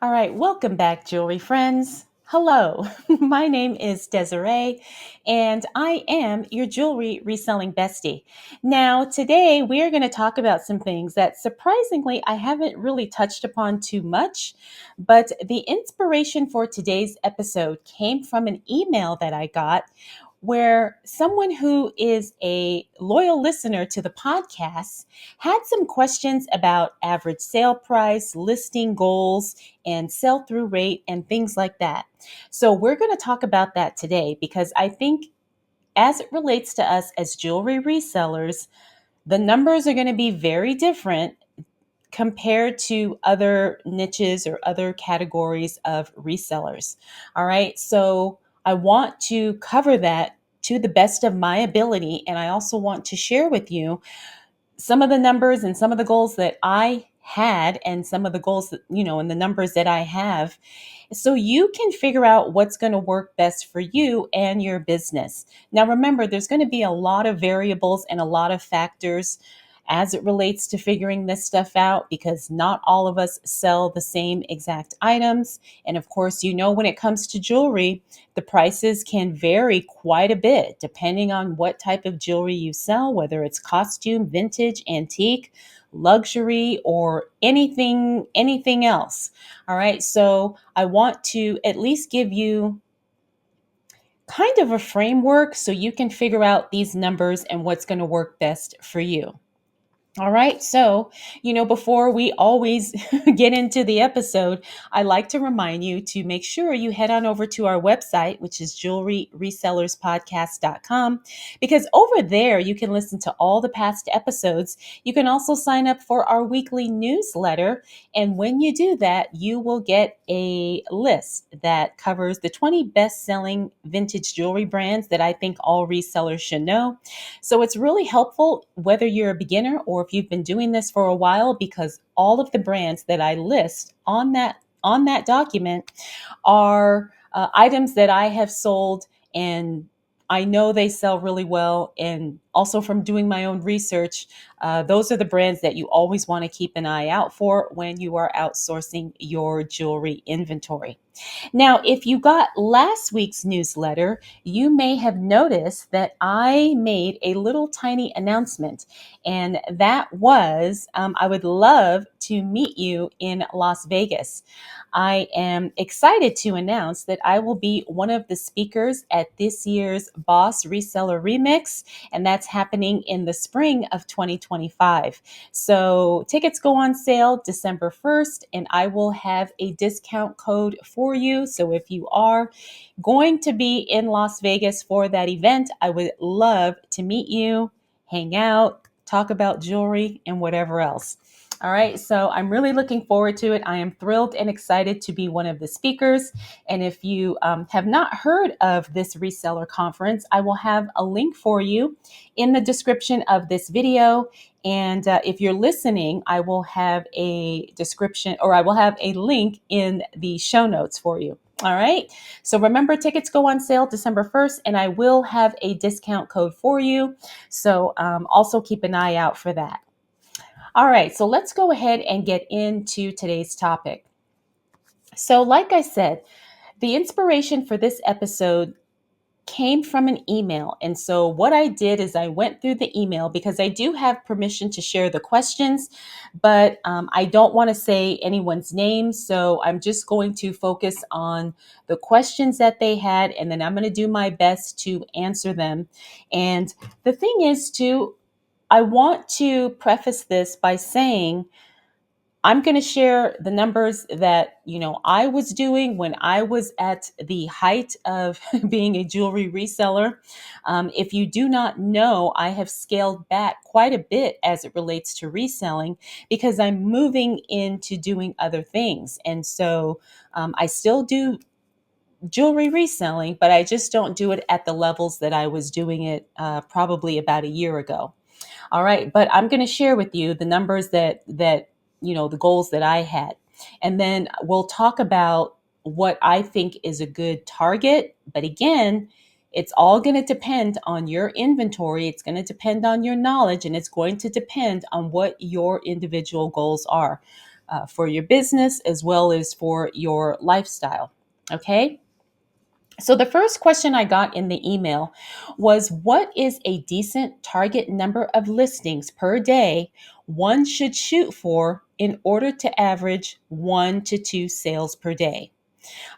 All right, welcome back, jewelry friends. Hello, my name is Desiree, and I am your jewelry reselling bestie. Now, today we are going to talk about some things that surprisingly I haven't really touched upon too much, but the inspiration for today's episode came from an email that I got where someone who is a loyal listener to the podcast had some questions about average sale price, listing goals, and sell through rate and things like that. So, we're going to talk about that today because I think as it relates to us as jewelry resellers, the numbers are going to be very different compared to other niches or other categories of resellers. All right. So, I want to cover that to the best of my ability. And I also want to share with you some of the numbers and some of the goals that I had and some of the goals that, and the numbers that I have. So you can figure out what's going to work best for you and your business. Now, remember, there's going to be a lot of variables and a lot of factors as it relates to figuring this stuff out because not all of us sell the same exact items. And of course, when it comes to jewelry, the prices can vary quite a bit depending on what type of jewelry you sell, whether it's costume, vintage, antique, luxury, or anything else. All right. So I want to at least give you kind of a framework so you can figure out these numbers and what's going to work best for you. All right. So, before we always get into the episode, I like to remind you to make sure you head on over to our website, which is jewelryresellerspodcast.com, because over there you can listen to all the past episodes. You can also sign up for our weekly newsletter. And when you do that, you will get a list that covers the 20 best selling vintage jewelry brands that I think all resellers should know. So it's really helpful whether you're a beginner or if you've been doing this for a while because all of the brands that I list on that document are items that I have sold and I know they sell really well. And also from doing my own research, those are the brands that you always want to keep an eye out for when you are outsourcing your jewelry inventory. Now, if you got last week's newsletter, you may have noticed that I made a little tiny announcement, and that was I would love to meet you in Las Vegas. I am excited to announce that I will be one of the speakers at this year's Boss Reseller Remix, and that's happening in the spring of 2025. So tickets go on sale December 1st, and I will have a discount code for you. So if you are going to be in Las Vegas for that event, I would love to meet you, hang out, talk about jewelry, and whatever else. All right, so I'm really looking forward to it. I am thrilled and excited to be one of the speakers. And if you have not heard of this reseller conference, I will have a link for you in the description of this video. And if you're listening, I will have a description or I will have a link in the show notes for you. All right. So remember, tickets go on sale December 1st, and I will have a discount code for you. So also keep an eye out for that. All right, so let's go ahead and get into today's topic. So, like I said, the inspiration for this episode came from an email. And so, what I did is I went through the email because I do have permission to share the questions, but I don't want to say anyone's name. So, I'm just going to focus on the questions that they had, and then I'm going to do my best to answer them. And the thing is, I want to preface this by saying I'm going to share the numbers that, I was doing when I was at the height of being a jewelry reseller. If you do not know, I have scaled back quite a bit as it relates to reselling because I'm moving into doing other things. And so I still do jewelry reselling, but I just don't do it at the levels that I was doing it probably about a year ago. All right, but I'm going to share with you the numbers that the goals that I had. And then we'll talk about what I think is a good target. But again, it's all going to depend on your inventory. It's going to depend on your knowledge, and it's going to depend on what your individual goals are. for your business as well as for your lifestyle. Okay. So the first question I got in the email was, what is a decent target number of listings per day one should shoot for in order to average 1 to 2 sales per day?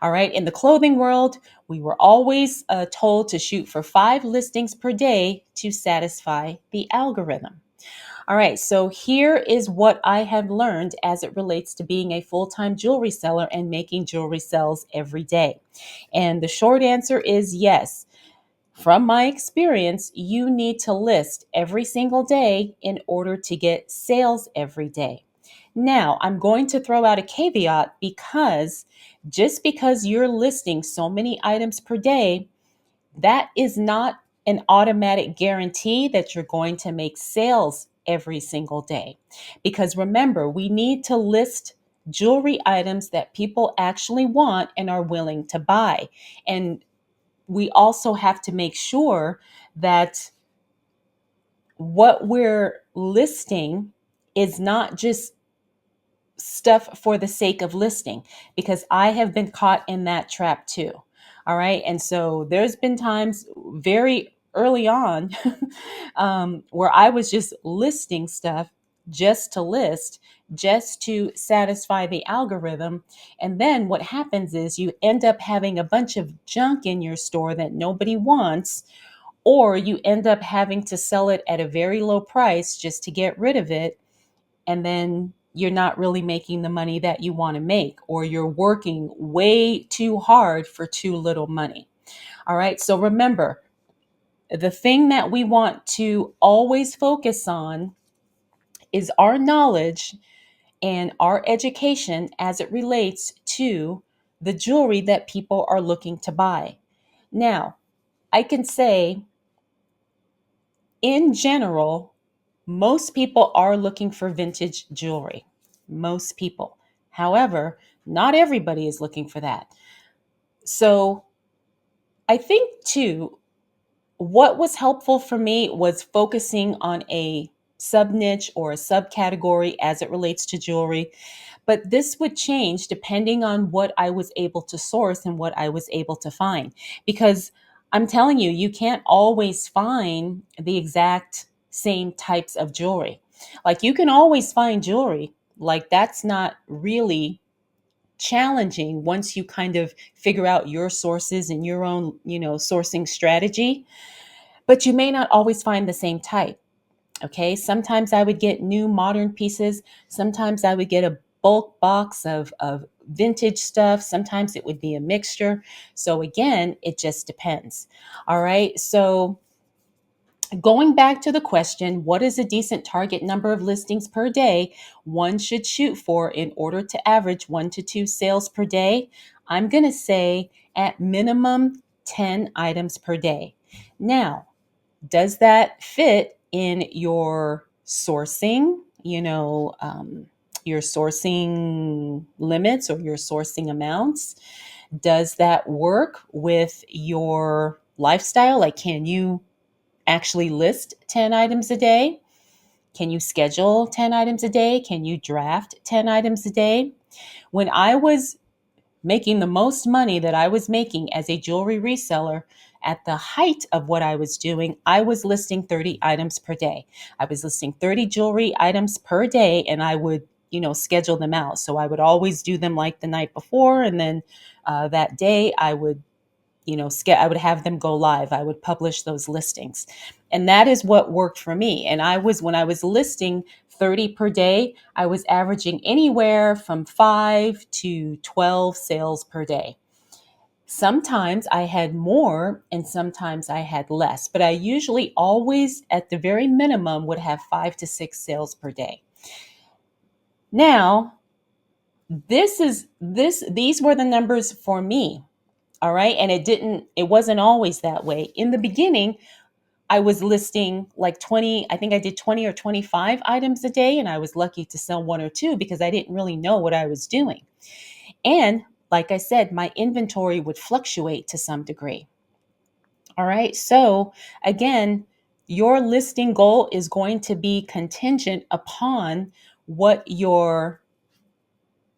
All right. In the clothing world, we were always told to shoot for 5 listings per day to satisfy the algorithm. All right. So here is what I have learned as it relates to being a full-time jewelry seller and making jewelry sales every day. And the short answer is yes. From my experience, you need to list every single day in order to get sales every day. Now, I'm going to throw out a caveat because just because you're listing so many items per day, that is not an automatic guarantee that you're going to make sales every single day. Because remember, we need to list jewelry items that people actually want and are willing to buy. And we also have to make sure that what we're listing is not just stuff for the sake of listing, because I have been caught in that trap too. All right. And so there's been times very early on where I was just listing stuff just to list, just to satisfy the algorithm. And then what happens is you end up having a bunch of junk in your store that nobody wants, or you end up having to sell it at a very low price just to get rid of it, and then you're not really making the money that you want to make, or you're working way too hard for too little money. All right. So remember, the thing that we want to always focus on is our knowledge and our education as it relates to the jewelry that people are looking to buy. Now, I can say in general, most people are looking for vintage jewelry. Most people. However, not everybody is looking for that. So I think too, what was helpful for me was focusing on a sub niche or a subcategory as it relates to jewelry. But this would change depending on what I was able to source and what I was able to find. Because I'm telling you, you can't always find the exact same types of jewelry. Like you can always find jewelry. Like that's not really challenging once you kind of figure out your sources and your own, sourcing strategy. But you may not always find the same type. Okay, sometimes I would get new modern pieces. Sometimes I would get a bulk box of vintage stuff. Sometimes it would be a mixture. So again, it just depends. All right, so going back to the question, what is a decent target number of listings per day one should shoot for in order to average 1 to 2 sales per day? I'm going to say at minimum 10 items per day. Now, does that fit in your sourcing, your sourcing limits or your sourcing amounts? Does that work with your lifestyle? Like, can you actually list 10 items a day? Can you schedule 10 items a day? Can you draft 10 items a day? When I was making the most money that I was making as a jewelry reseller, at the height of what I was doing, I was listing 30 items per day. I was listing 30 jewelry items per day, and I would, schedule them out. So I would always do them like the night before. And then that day I would, I would have them go live. I would publish those listings. And that is what worked for me. And when I was listing 30 per day, I was averaging anywhere from 5 to 12 sales per day. Sometimes I had more and sometimes I had less, but I usually always, at the very minimum, would have 5 to 6 sales per day. Now, these were the numbers for me. All right. And it wasn't always that way. In the beginning, I was listing like 20, I think I did 20 or 25 items a day, and I was lucky to sell 1 or 2 because I didn't really know what I was doing. And like I said, my inventory would fluctuate to some degree. All right. So again, your listing goal is going to be contingent upon what your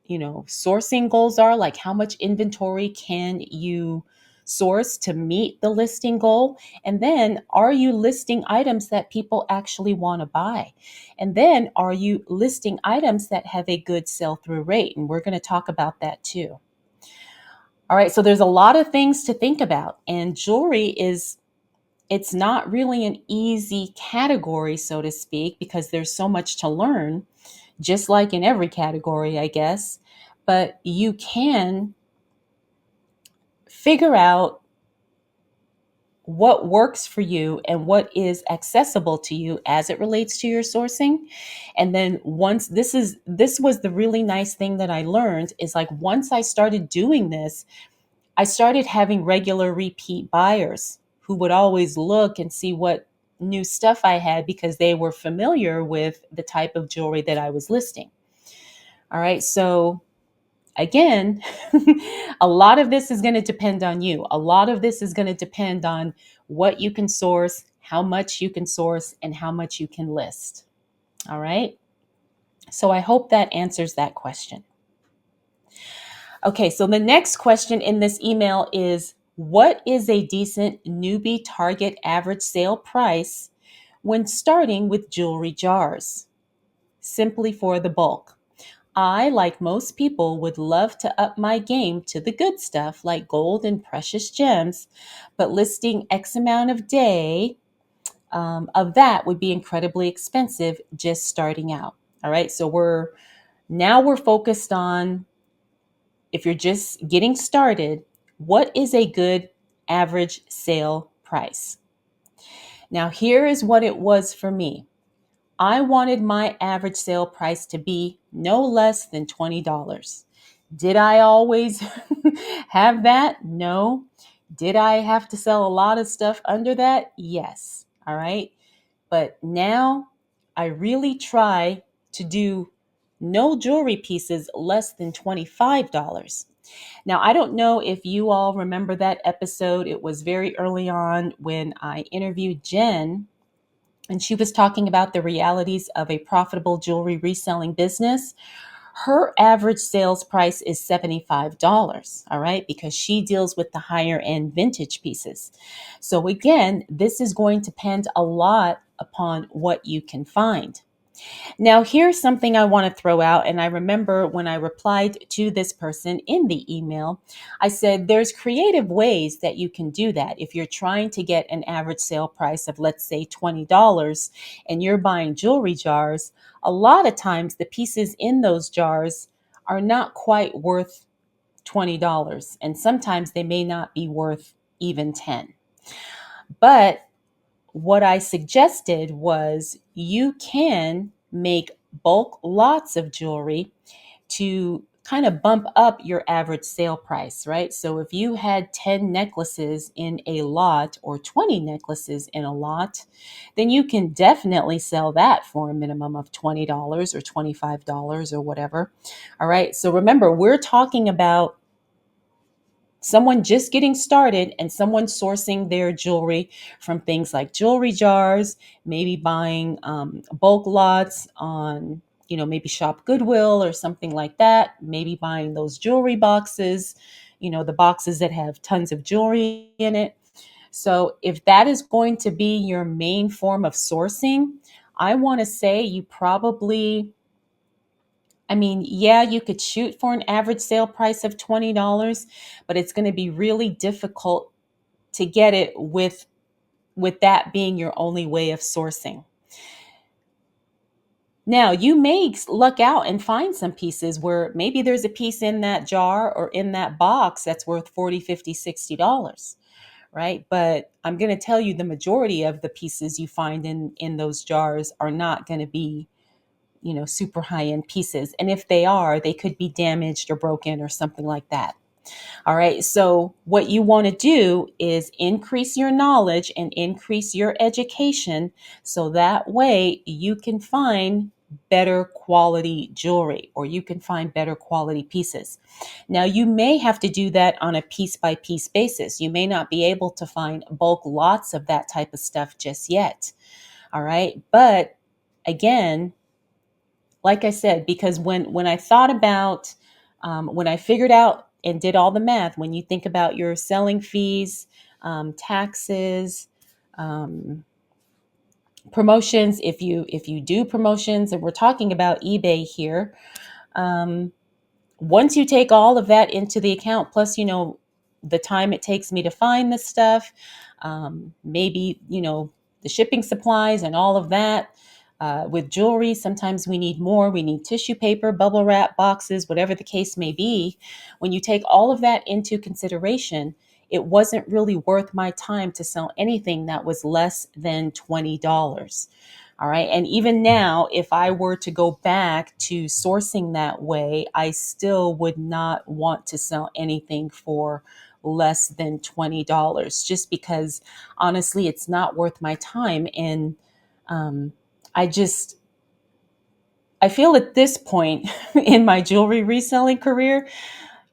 sourcing goals are, like how much inventory can you source to meet the listing goal? And then are you listing items that people actually want to buy? And then are you listing items that have a good sell through rate? And we're going to talk about that too. All right, so there's a lot of things to think about, and jewelry is it's not really an easy category, so to speak, because there's so much to learn, just like in every category, I guess. But you can figure out what works for you and what is accessible to you as it relates to your sourcing. And then once this was the really nice thing that I learned, is like once I started doing this, I started having regular repeat buyers who would always look and see what new stuff I had because they were familiar with the type of jewelry that I was listing. All right. So again, a lot of this is going to depend on you. A lot of this is going to depend on what you can source, how much you can source, and how much you can list. All right. So I hope that answers that question. Okay, so the next question in this email is, what is a decent newbie target average sale price when starting with jewelry jars? Simply for the bulk. I, like most people, would love to up my game to the good stuff like gold and precious gems, but listing X amount of day of that would be incredibly expensive just starting out. All right, so we're focused on, if you're just getting started, what is a good average sale price? Now, here is what it was for me. I wanted my average sale price to be no less than $20. Did I always have that? No. Did I have to sell a lot of stuff under that? Yes. All right. But now I really try to do no jewelry pieces less than $25. Now, I don't know if you all remember that episode. It was very early on when I interviewed Jen, and she was talking about the realities of a profitable jewelry reselling business. Her average sales price is $75, all right, because she deals with the higher end vintage pieces. So, again, this is going to depend a lot upon what you can find. Now, here's something I want to throw out. And I remember when I replied to this person in the email, I said, there's creative ways that you can do that. If you're trying to get an average sale price of, let's say, $20 and you're buying jewelry jars, a lot of times the pieces in those jars are not quite worth $20. And sometimes they may not be worth even 10. But what I suggested was you can make bulk lots of jewelry to kind of bump up your average sale price, right? So if you had 10 necklaces in a lot or 20 necklaces in a lot, then you can definitely sell that for a minimum of $20 or $25 or whatever. All right. So remember, we're talking about someone just getting started and someone sourcing their jewelry from things like jewelry jars, maybe buying bulk lots on, maybe Shop Goodwill or something like that, maybe buying those jewelry boxes, the boxes that have tons of jewelry in it. So if that is going to be your main form of sourcing, I want to say you probably, yeah, you could shoot for an average sale price of $20, but it's going to be really difficult to get it with that being your only way of sourcing. Now, you may luck out and find some pieces where maybe there's a piece in that jar or in that box that's worth $40, $50, $60, right? But I'm going to tell you, the majority of the pieces you find in those jars are not going to be super high end pieces. And if they are, they could be damaged or broken or something like that. All right. So what you want to do is increase your knowledge and increase your education. So that way you can find better quality jewelry, or you can find better quality pieces. Now, you may have to do that on a piece by piece basis. You may not be able to find bulk lots of that type of stuff just yet. All right. But again, like I said, because when I thought about When I figured out and did all the math, when you think about your selling fees, taxes, um, promotions, if you do promotions, and we're talking about eBay here, um, once you take all of that into the account, plus, the time it takes me to find the stuff, maybe, the shipping supplies and all of that. With jewelry, sometimes we need more. We need tissue paper, bubble wrap, boxes, whatever the case may be. When you take all of that into consideration, it wasn't really worth my time to sell anything that was less than $20. All right. And even now, if I were to go back to sourcing that way, I still would not want to sell anything for less than $20, just because honestly, it's not worth my time. And um, I just, I feel at this point in my jewelry reselling career,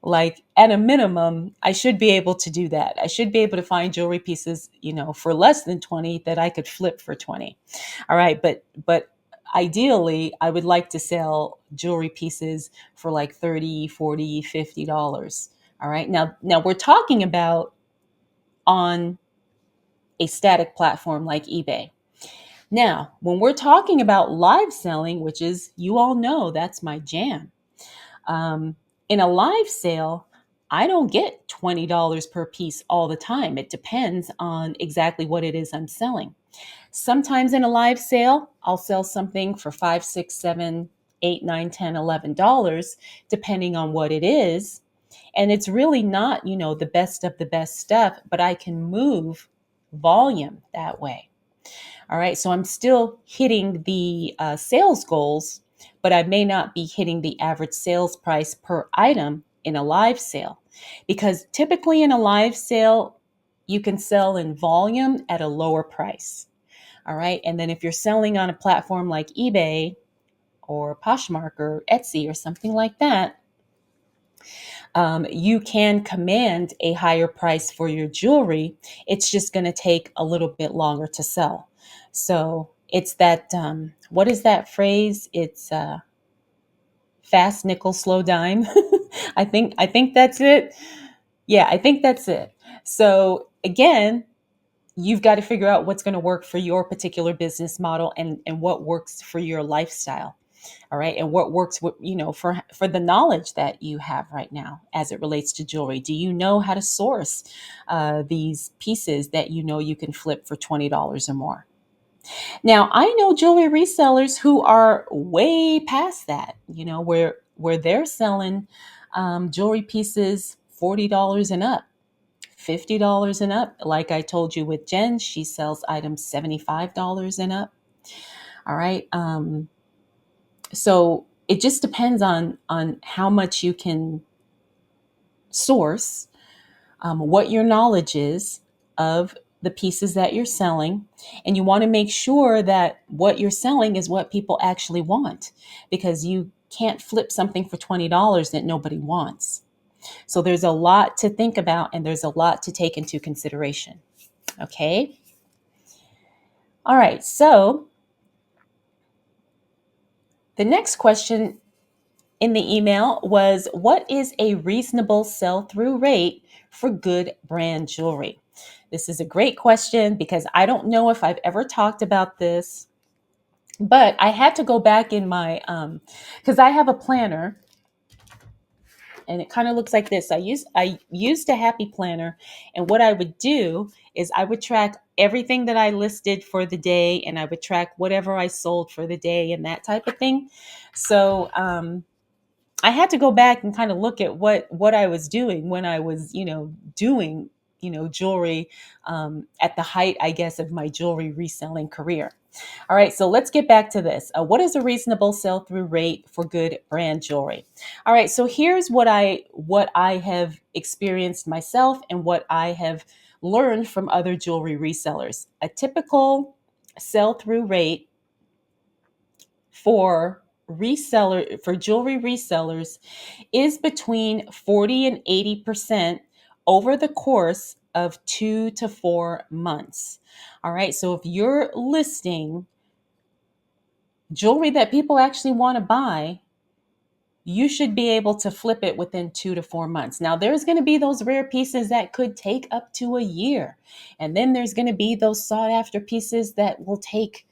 like at a minimum, I should be able to do that. I should be able to find jewelry pieces, for less than 20 that I could flip for 20. All right, but ideally, I would like to sell jewelry pieces for like 30, 40, $50. All right. Now we're talking about on a static platform like eBay. Now, when we're talking about live selling, which is, you all know, that's my jam. Um, in a live sale, I don't get $20 per piece all the time. It depends on exactly what it is I'm selling. Sometimes in a live sale, I'll sell something for 5, 6, 7, 8, 9, 10, $11, depending on what it is. And it's really not, the best of the best stuff, but I can move volume that way. All right. So I'm still hitting the sales goals, but I may not be hitting the average sales price per item in a live sale. Because typically in a live sale, you can sell in volume at a lower price. All right. And then if you're selling on a platform like eBay or Poshmark or Etsy or something like that, you can command a higher price for your jewelry. It's just going to take a little bit longer to sell. So it's that, what is that phrase? It's fast nickel, slow dime. I think that's it. Yeah, I think that's it. So again, you've got to figure out what's going to work for your particular business model and what works for your lifestyle. All right. And what works with, for the knowledge that you have right now as it relates to jewelry. Do you know how to source these pieces that you can flip for $20 or more? Now, I know jewelry resellers who are way past that, where they're selling jewelry pieces $40 and up. $50 and up. Like I told you with Jen, she sells items $75 and up. All right. So it just depends on how much you can source, what your knowledge is of the pieces that you're selling, and you want to make sure that what you're selling is what people actually want, because you can't flip something for $20 that nobody wants. So there's a lot to think about, and there's a lot to take into consideration. Okay. All right. So the next question in the email was, what is a reasonable sell-through rate for good brand jewelry? This is a great question because I don't know if I've ever talked about this, but I had to go back in my, because I have a planner and it kind of looks like this. I used a happy planner, and what I would do is I would track everything that I listed for the day, and I would track whatever I sold for the day and that type of thing. So, I had to go back and kind of look at what I was doing when I was, doing, jewelry at the height, I guess, of my jewelry reselling career. All right, so let's get back to this. What is a reasonable sell-through rate for good brand jewelry? All right, so here's what I have experienced myself and what I have learned from other jewelry resellers. A typical sell-through rate for jewelry resellers is between 40 and 80% over the course of 2 to 4 months. All right. So if you're listing jewelry that people actually want to buy, you should be able to flip it within 2 to 4 months. Now, there's going to be those rare pieces that could take up to a year. And then there's going to be those sought after pieces that will take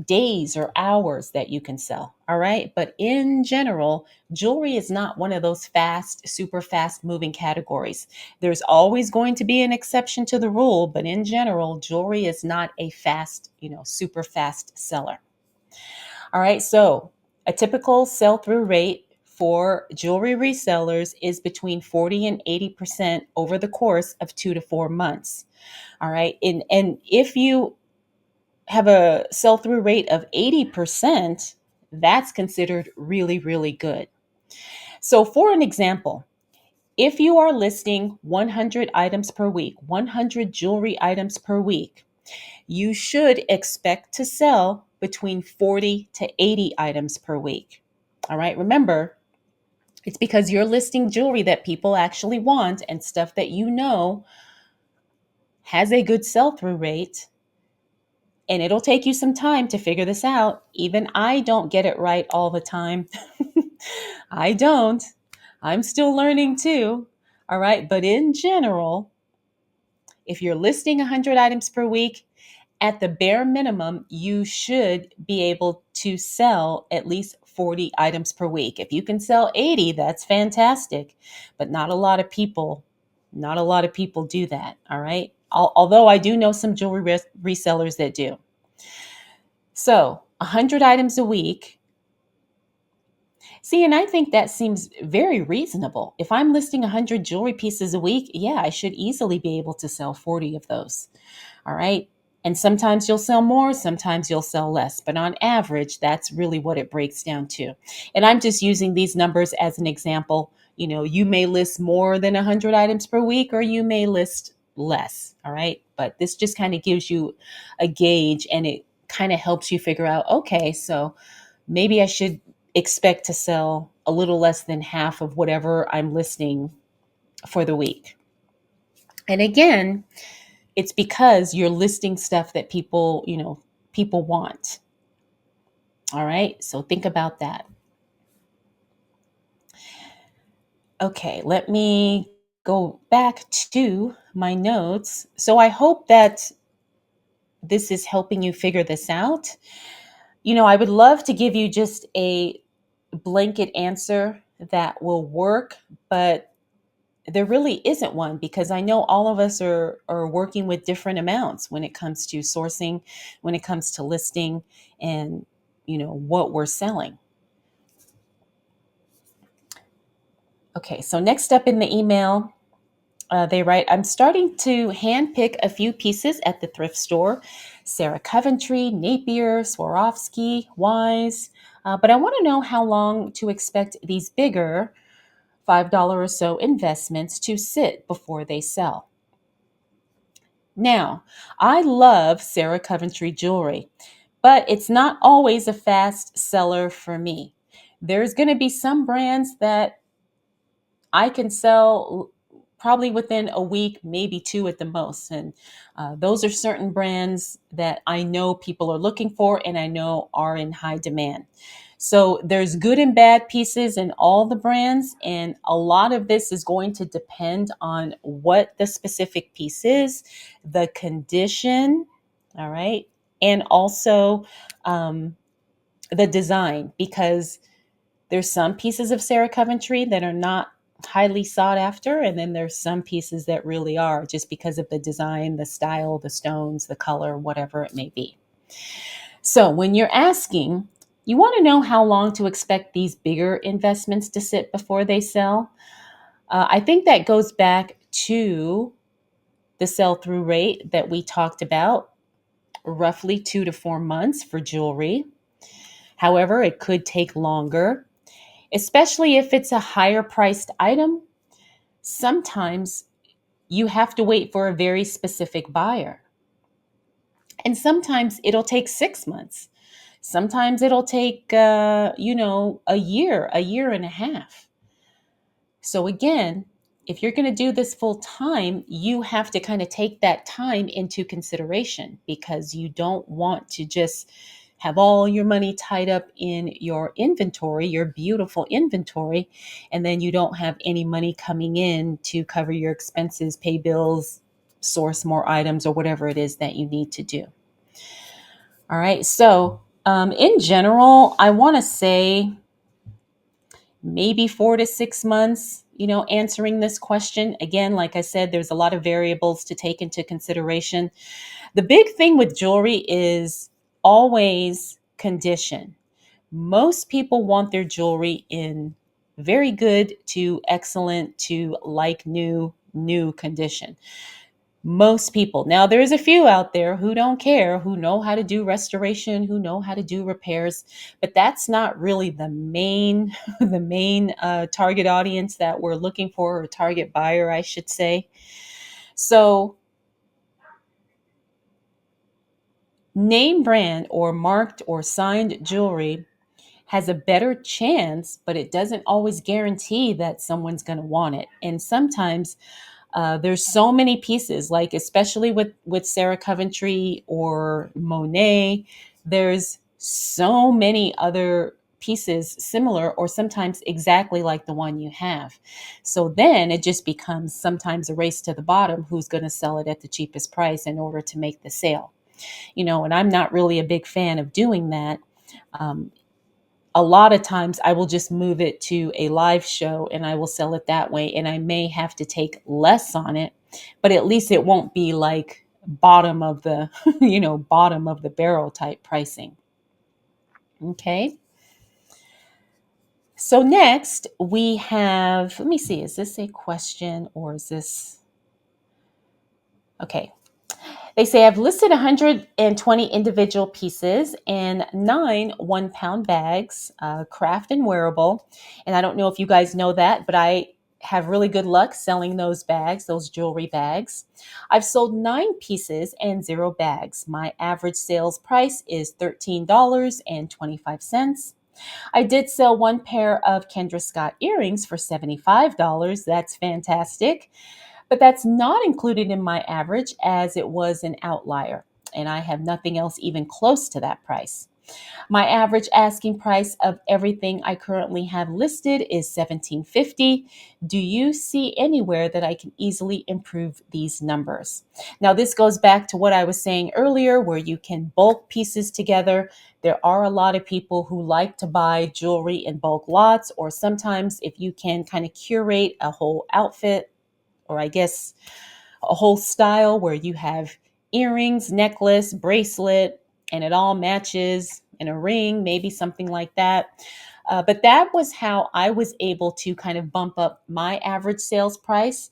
days or hours that you can sell. All right. But in general, jewelry is not one of those fast, super fast moving categories. There's always going to be an exception to the rule. But in general, jewelry is not a fast, super fast seller. All right. So a typical sell through rate for jewelry resellers is between 40 and 80% over the course of 2 to 4 months. All right. And if you have a sell through rate of 80%, that's considered really, really good. So, for an example, if you are listing 100 items per week, 100 jewelry items per week, you should expect to sell between 40 to 80 items per week. All right, remember, it's because you're listing jewelry that people actually want and stuff that has a good sell through rate. And it'll take you some time to figure this out. Even I don't get it right all the time. I don't. I'm still learning too. All right. But in general, if you're listing 100 items per week, at the bare minimum, you should be able to sell at least 40 items per week. If you can sell 80, that's fantastic. But not a lot of people do that. All right. Although I do know some jewelry resellers that do. So 100 items a week. See, and I think that seems very reasonable. If I'm listing 100 jewelry pieces a week, yeah, I should easily be able to sell 40 of those. All right. And sometimes you'll sell more, sometimes you'll sell less. But on average, that's really what it breaks down to. And I'm just using these numbers as an example. You may list more than 100 items per week, or you may list less. All right. But this just kind of gives you a gauge, and it kind of helps you figure out, okay, so maybe I should expect to sell a little less than half of whatever I'm listing for the week. And again, it's because you're listing stuff that people want. All right. So think about that. Okay. Let me go back to my notes. So I hope that this is helping you figure this out. I would love to give you just a blanket answer that will work, but there really isn't one, because I know all of us are working with different amounts when it comes to sourcing, when it comes to listing, and what we're selling. Okay, so next up in the email, they write, I'm starting to handpick a few pieces at the thrift store: Sarah Coventry, Napier, Swarovski, Wise. But I want to know how long to expect these bigger $5 or so investments to sit before they sell. Now, I love Sarah Coventry jewelry, but it's not always a fast seller for me. There's going to be some brands that I can sell probably within a week, maybe two at the most. And those are certain brands that I know people are looking for and I know are in high demand. So there's good and bad pieces in all the brands. And a lot of this is going to depend on what the specific piece is, the condition, all right, and also the design, because there's some pieces of Sarah Coventry that are not highly sought after, and then there's some pieces that really are, just because of the design, the style, the stones, the color, whatever it may be. So when you're asking, you want to know how long to expect these bigger investments to sit before they sell. I think that goes back to the sell-through rate that we talked about, roughly 2 to 4 months for jewelry. However, it could take longer, especially if it's a higher priced item. Sometimes you have to wait for a very specific buyer. And sometimes it'll take 6 months. Sometimes it'll take, a year and a half. So again, if you're going to do this full time, you have to kind of take that time into consideration, because you don't want to just have all your money tied up in your inventory, your beautiful inventory, and then you don't have any money coming in to cover your expenses, pay bills, source more items, or whatever it is that you need to do. All right. So, in general, I want to say maybe 4 to 6 months, answering this question. Again, like I said, there's a lot of variables to take into consideration. The big thing with jewelry is always condition. Most people want their jewelry in very good to excellent to like new condition. Most people. Now, there's a few out there who don't care, who know how to do restoration, who know how to do repairs, but that's not really the main the main target audience that we're looking for, or target buyer, I should say. So, name brand or marked or signed jewelry has a better chance, but it doesn't always guarantee that someone's going to want it. And sometimes there's so many pieces, like especially with Sarah Coventry or Monet, there's so many other pieces similar or sometimes exactly like the one you have. So then it just becomes sometimes a race to the bottom, who's going to sell it at the cheapest price in order to make the sale. And I'm not really a big fan of doing that. Um, a lot of times I will just move it to a live show and I will sell it that way. And I may have to take less on it, but at least it won't be like bottom of the, bottom of the barrel type pricing. Okay. So next we have, let me see, is this a question or is this, okay. They say I've listed 120 individual pieces and 9 1-pound bags, craft and wearable. And I don't know if you guys know that, but I have really good luck selling those bags, those jewelry bags. I've sold 9 pieces and 0 bags. My average sales price is $13.25. I did sell 1 pair of Kendra Scott earrings for $75. That's fantastic. But that's not included in my average, as it was an outlier, and I have nothing else even close to that price. My average asking price of everything I currently have listed is $17.50. Do you see anywhere that I can easily improve these numbers? Now, this goes back to what I was saying earlier, where you can bulk pieces together. There are a lot of people who like to buy jewelry in bulk lots, or sometimes if you can kind of curate a whole outfit, or I guess a whole style where you have earrings, necklace, bracelet, and it all matches, and a ring, maybe something like that. But that was how I was able to kind of bump up my average sales price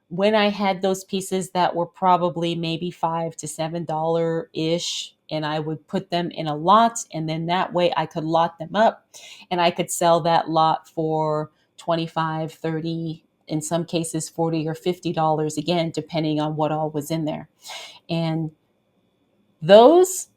when I had those pieces that were probably maybe $5 to $7 ish. And I would put them in a lot, and then that way I could lot them up and I could sell that lot for 25, 30, in some cases 40 or $50 again, depending on what all was in there. And those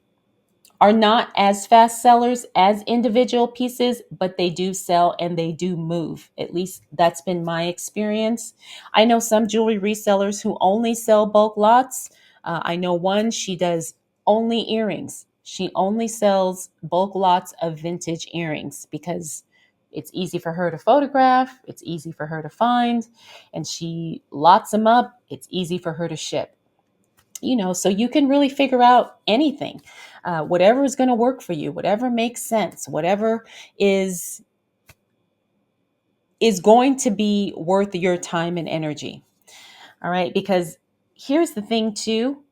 are not as fast sellers as individual pieces, but they do sell and they do move. At least that's been my experience. I know some jewelry resellers who only sell bulk lots. I know one, she does only earrings. She only sells bulk lots of vintage earrings because it's easy for her to photograph, it's easy for her to find, and she lots them up. It's easy for her to ship. So you can really figure out anything, whatever is going to work for you, whatever makes sense, whatever is going to be worth your time and energy. All right, because here's the thing too.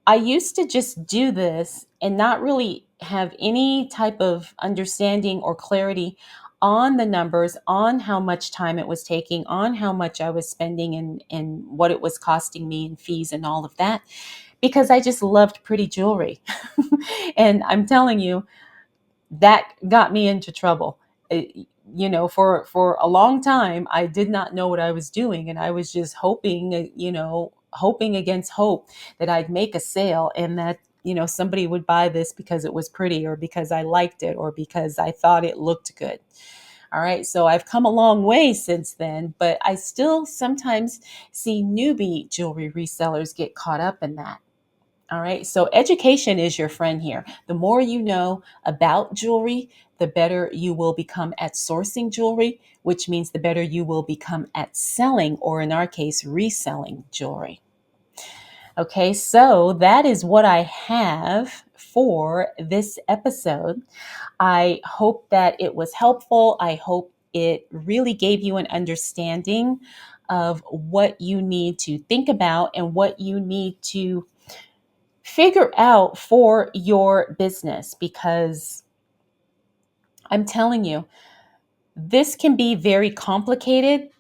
I used to just do this and not really have any type of understanding or clarity on the numbers, on how much time it was taking, on how much I was spending, and what it was costing me in fees and all of that, because I just loved pretty jewelry. And I'm telling you, that got me into trouble. For a long time, I did not know what I was doing, and I was just hoping, hoping against hope that I'd make a sale and that somebody would buy this because it was pretty, or because I liked it, or because I thought it looked good. All right, so I've come a long way since then, but I still sometimes see newbie jewelry resellers get caught up in that. All right. So education is your friend here. The more you know about jewelry, the better you will become at sourcing jewelry, which means the better you will become at selling, or in our case, reselling jewelry. Okay. So that is what I have for this episode. I hope that it was helpful. I hope it really gave you an understanding of what you need to think about and what you need to figure out for your business, because I'm telling you, this can be very complicated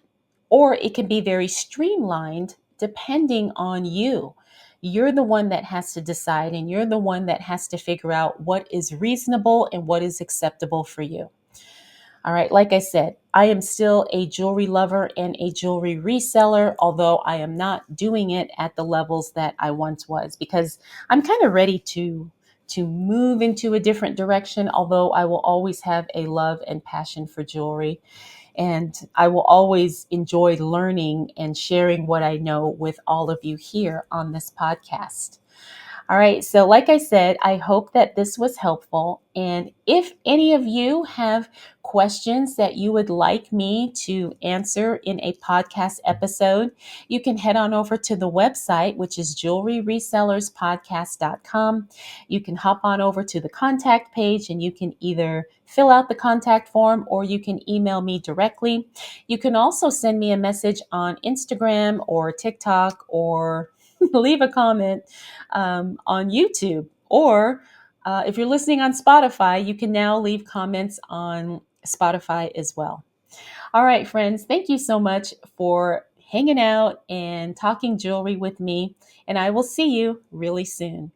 or it can be very streamlined depending on you. You're the one that has to decide, and you're the one that has to figure out what is reasonable and what is acceptable for you. All right, like I said, I am still a jewelry lover and a jewelry reseller, although I am not doing it at the levels that I once was, because I'm kind of ready to move into a different direction, although I will always have a love and passion for jewelry, and I will always enjoy learning and sharing what I know with all of you here on this podcast. All right. So, like I said, I hope that this was helpful. And if any of you have questions that you would like me to answer in a podcast episode, you can head on over to the website, which is jewelryresellerspodcast.com. You can hop on over to the contact page and you can either fill out the contact form or you can email me directly. You can also send me a message on Instagram or TikTok, or leave a comment on YouTube. Or if you're listening on Spotify, you can now leave comments on Spotify as well. All right, friends, thank you so much for hanging out and talking jewelry with me. And I will see you really soon.